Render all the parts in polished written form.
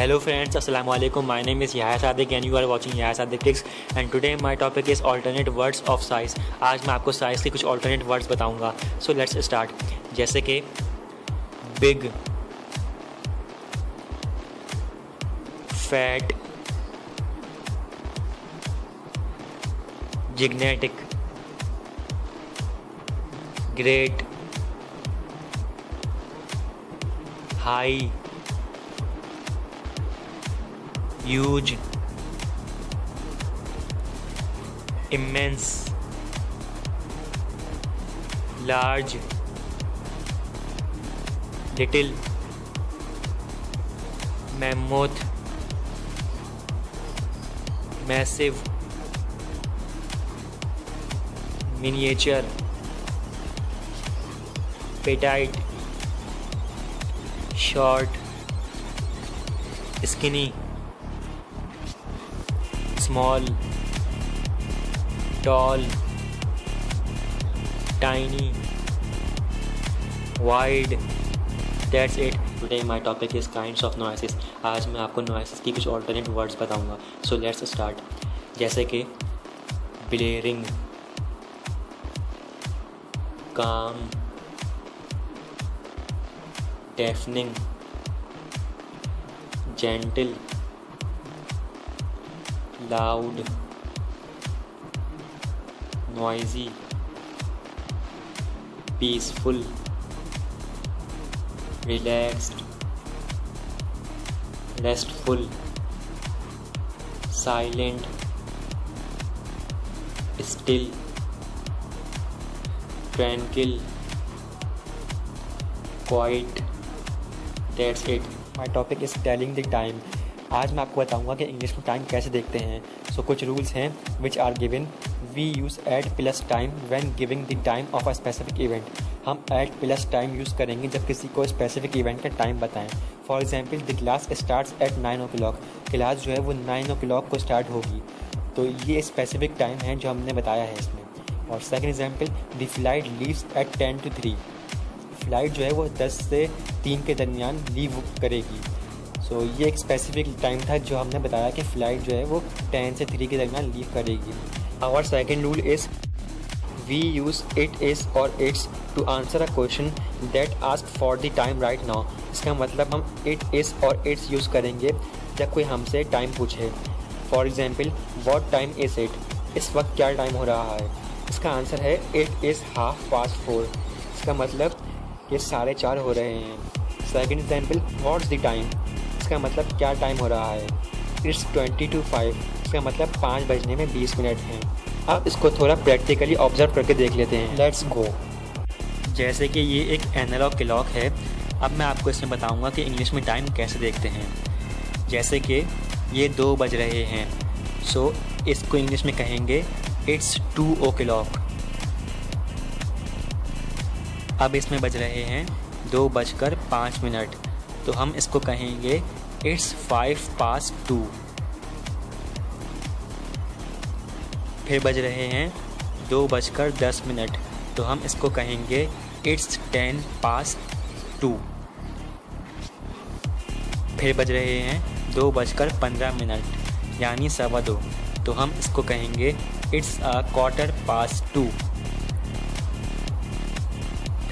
Hello friends, Assalamu alaikum. My name is Yahya Sadiq and you are watching Yahya Sadiq Tips and today my topic is alternate words of size. आज मैं आपको size के कुछ alternate words बताऊंगा. So let's start. जैसे कि big, fat, gigantic, great, high, huge, immense, large, little, mammoth, massive, miniature, petite, short, skinny, small, tall, tiny, wide. That's it. Today my topic is kinds of noises. आज मैं आपको noises की कुछ alternate words बताऊंगा. So let's start. जैसे कि blaring, calm, deafening, gentle, loud, noisy, peaceful, relaxed, restful, silent, still, tranquil, quiet. That's it. My topic is telling the time. आज मैं आपको बताऊंगा कि इंग्लिश में टाइम कैसे देखते हैं. सो कुछ रूल्स हैं which are given. We use at plus time when giving the time of a specific event. हम एट प्लस टाइम यूज़ करेंगे जब किसी को स्पेसिफिक इवेंट का टाइम बताएं. For example the class starts at 9 o'clock. Class जो है वो 9 o'clock को स्टार्ट होगी. तो ये स्पेसिफिक टाइम है जो हमने बताया है इसमें. और second example the flight leaves eight 10 to 3. Flight जो है वो 10 से 3 के दरमियान लीव करेगी. सो ये एक स्पेसिफिक टाइम था जो हमने बताया कि फ़्लाइट जो है वो 10 से 3 के दरमियान लीव करेगी. Our second rule is we use it is और it's to answer a question that ask for the time right now. इसका मतलब हम इट इज़ और इट्स यूज़ करेंगे जब कोई हमसे टाइम पूछे. For example what time is it. इस वक्त क्या टाइम हो रहा है. इसका आंसर है इट इज़ 4:30. इसका मतलब ये 4:30 हो रहे हैं. Second example what's the time. इसका मतलब क्या टाइम हो रहा है. It's 20 to 5. इसका मतलब 5 बजने में 20 मिनट हैं. अब इसको थोड़ा प्रैक्टिकली ऑब्जर्व करके देख लेते हैं. Let's go. जैसे कि ये एक एनालॉग क्लॉक है. अब मैं आपको इसमें बताऊंगा कि इंग्लिश में टाइम कैसे देखते हैं. जैसे कि ये 2 बज रहे हैं. सो इसको इंग्लिश में कहेंगे इट्स 2 o'clock. अब इसमें बज रहे हैं 2:05. तो हम इसको कहेंगे इट्स 2:05. फिर बज रहे हैं 2:10. तो हम इसको कहेंगे इट्स 10:02. फिर बज रहे हैं 2:15 यानी 2:15. तो हम इसको कहेंगे इट्स 2:15.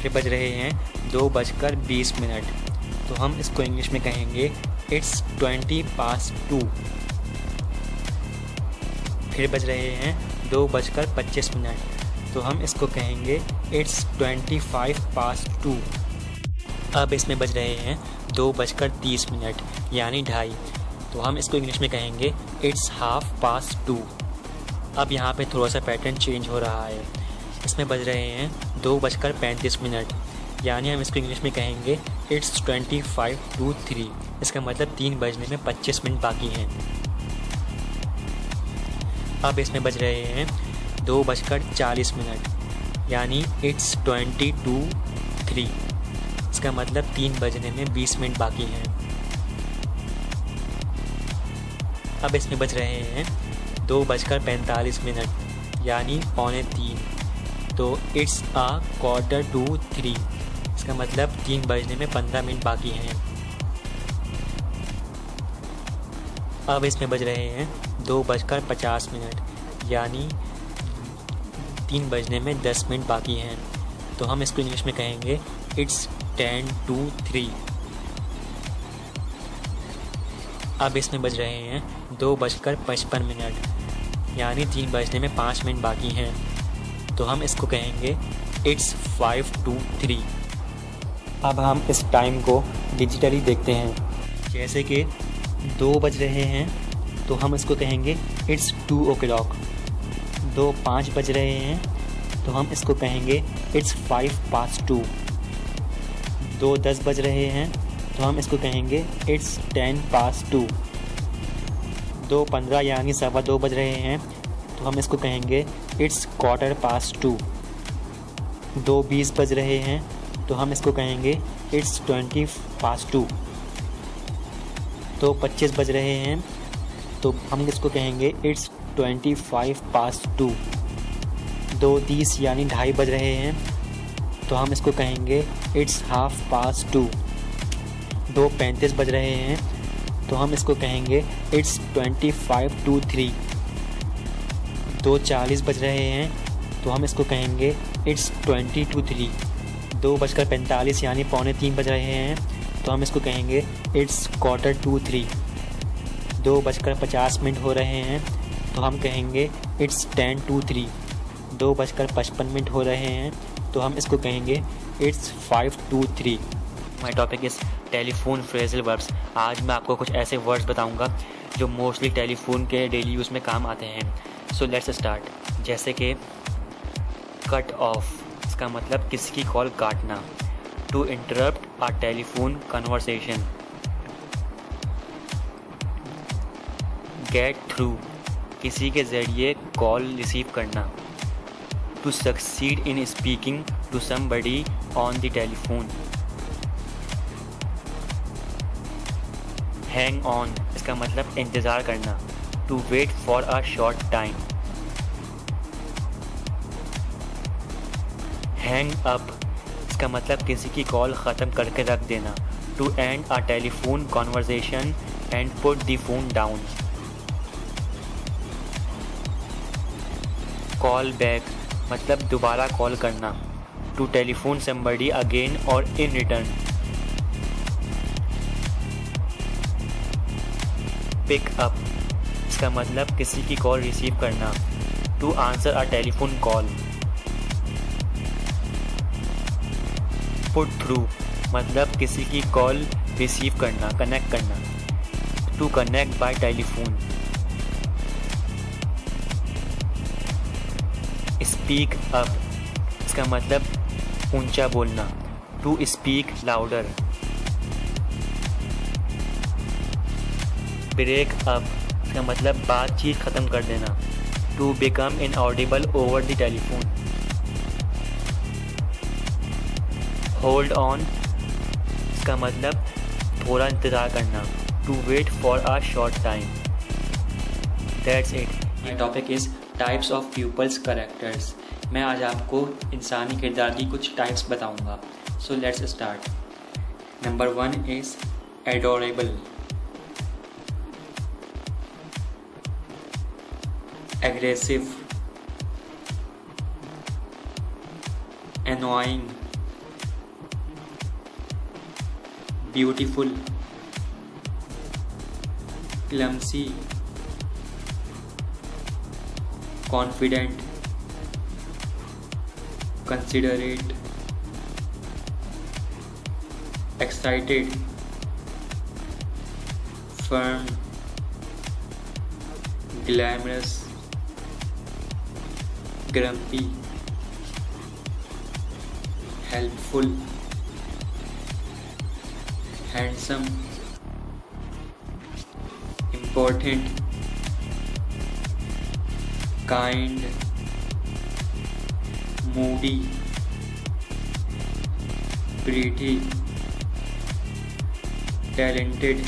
फिर बज रहे हैं 2:20. तो हम इसको इंग्लिश में कहेंगे इट्स 20:02. फिर बज रहे हैं 2:25. तो हम इसको कहेंगे इट्स 25:02. अब इसमें बज रहे हैं 2:30 यानी 2:30. तो हम इसको इंग्लिश में कहेंगे इट्स 2:30. अब यहाँ पे थोड़ा सा पैटर्न चेंज हो रहा है. इसमें बज रहे हैं 2:35 यानी हम इसको इंग्लिश में कहेंगे इट्स 25 to 3. इसका मतलब 3 बजने में 25 मिनट बाकी हैं. अब इसमें बज रहे हैं 2:40 यानी इट्स 20 to 3. इसका मतलब 3 बजने में 20 मिनट बाकी हैं. अब इसमें बज रहे हैं 2:45 यानी 2:45. तो इट्स 2:45. इसका मतलब 3 बजने में 15 मिनट बाकी हैं. अब इसमें बज रहे हैं 2:50, यानी 3 बजने में 10 मिनट बाकी हैं। तो हम इसको इंग्लिश में कहेंगे इट्स 10 to 3। अब इसमें बज रहे हैं 2:55, यानी 3 बजने में 5 मिनट बाकी हैं। तो हम इसको कहेंगे इट्स 5 to 3। अब हम इस टाइम को डिजिटली देखते हैं। जैसे कि 2 बज रहे हैं तो हम इसको कहेंगे इट्स 2 o'clock। 2:05 बज रहे हैं तो हम इसको कहेंगे इट्स 5 past 2। 2:10 बज रहे हैं तो हम इसको कहेंगे इट्स 10 past 2। 2:15 यानी 2:15 बज रहे हैं तो हम इसको कहेंगे इट्स 1/4 past 2। 2:20 बज रहे हैं तो हम इसको कहेंगे इट्स 20 past 2। 2:25 बज रहे हैं तो हम इसको कहेंगे इट्स 25 past 2। 2:30 यानी 2:30 बज रहे हैं तो हम इसको कहेंगे इट्स 1/2 past 2। 2:35 बज रहे हैं तो हम इसको कहेंगे इट्स 25 to 3। 2:40 बज रहे हैं तो हम इसको कहेंगे इट्स 20 to 3। 2:45 यानी 2:45 बज रहे हैं तो हम इसको कहेंगे इट्स 1/4 to 3। 2:50 हो रहे हैं तो हम कहेंगे इट्स 10 to 3। 2:55 हो रहे हैं तो हम इसको कहेंगे it's 5 to 3। My topic is telephone phrasal verbs. आज मैं आपको कुछ ऐसे वर्ड्स बताऊंगा जो मोस्टली टेलीफोन के डेली यूज़ में काम आते हैं। So let's start. जैसे कि कट ऑफ, इसका मतलब किसी की कॉल काटना। To interrupt a telephone conversation. Get through, किसी के ज़रिए कॉल रिसीव करना। To succeed in speaking to somebody on the telephone. Hang on, इसका मतलब इंतज़ार करना। To wait for a short time. Hang up, इसका मतलब किसी की कॉल ख़त्म करके रख देना। To end a telephone conversation and put the phone down. Call back, मतलब दोबारा कॉल करना। टू टेलीफोन समबडी अगेन और इन रिटर्न। पिक अप, इसका मतलब किसी की कॉल रिसीव करना। To answer a telephone call. Put through, मतलब किसी की कॉल रिसीव करना, कनेक्ट करना। To connect by telephone. Speak up, इसका मतलब ऊंचा बोलना। To speak louder. Break up, इसका मतलब बातचीत ख़त्म कर देना। To become inaudible over the telephone. Hold on, इसका मतलब थोड़ा इंतज़ार करना। To wait for a short time. That's it. My topic is types of peoples characters. मैं आज आपको इंसानी किरदार की कुछ टाइप्स बताऊंगा। So let's start. Number 1 is adorable, aggressive, annoying, beautiful, clumsy, confident, considerate, excited, firm, glamorous, grumpy, helpful, handsome, important, kind, moody, pretty, talented,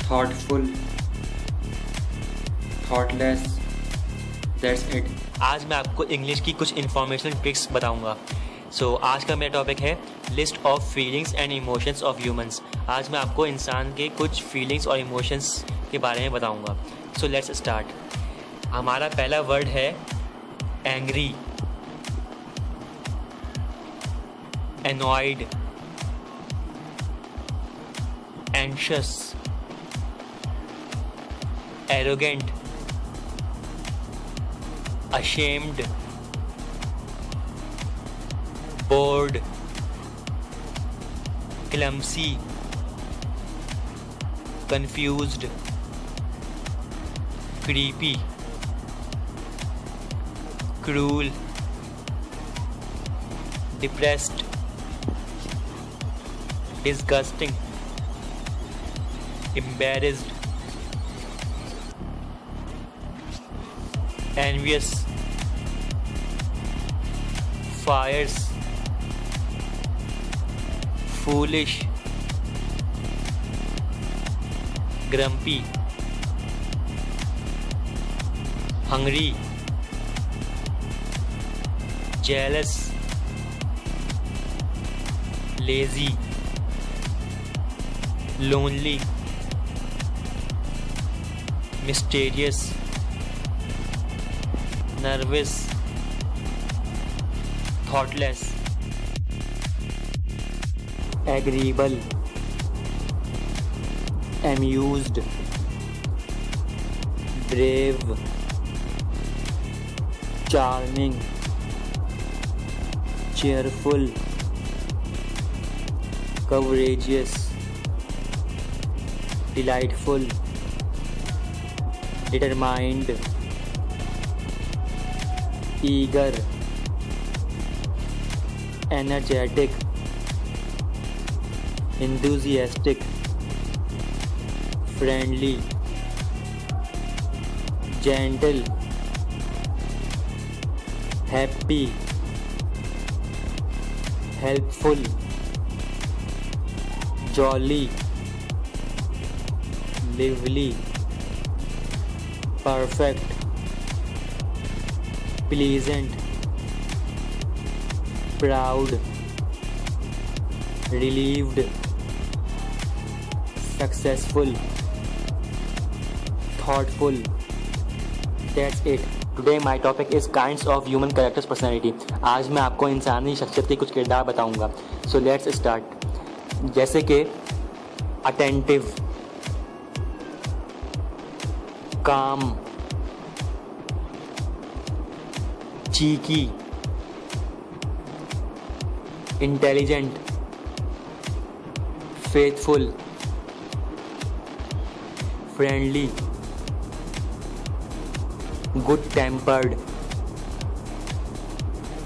thoughtful, thoughtless. That's it. आज मैं आपको इंग्लिश की कुछ इन्फॉर्मेशनल ट्रिक्स बताऊंगा। आज का मेरा टॉपिक है list of feelings and emotions of humans. आज मैं आपको इंसान के कुछ फीलिंग्स और इमोशंस के बारे में बताऊंगा। So let's start. हमारा पहला वर्ड है angry, annoyed, anxious, arrogant, ashamed, bored, clumsy, confused, creepy, cruel, depressed, disgusting, embarrassed, envious, fierce, foolish, grumpy, hungry, jealous, lazy, lonely, mysterious, nervous, thoughtless, agreeable, amused, brave, charming, cheerful, courageous, delightful, determined, eager, energetic, enthusiastic, friendly, gentle, happy, helpful, jolly, lively, perfect, pleasant, proud, relieved, successful, thoughtful. That's it. Today my topic is kinds of human characters personality. आज मैं आपको इंसानी शख्सियत के कुछ किरदार बताऊंगा. So let's start. जैसे कि attentive, calm, cheeky, intelligent, faithful, friendly, good-tempered,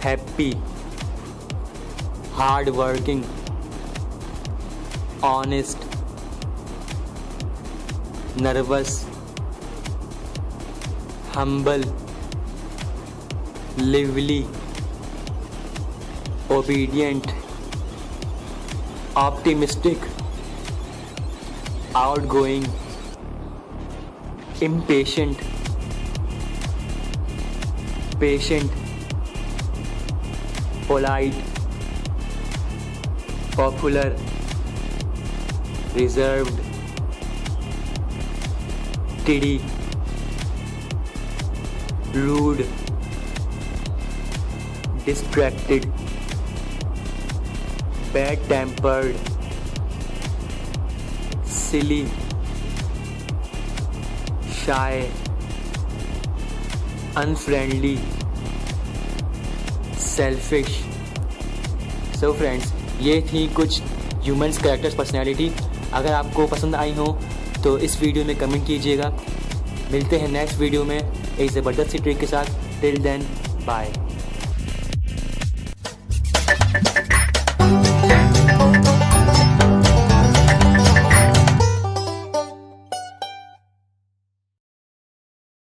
happy, hard-working, honest, nervous, humble, lively, obedient, optimistic, outgoing, impatient, patient, polite, popular, reserved, tiddy, rude, distracted, bad-tempered, silly, shy, unfriendly, selfish. So friends, ये थी कुछ humans characters personality. अगर आपको पसंद आई हो तो इस video में कमेंट कीजिएगा। मिलते हैं नेक्स्ट वीडियो में एक ज़बरदस्त सी ट्रिक के साथ। Till then bye.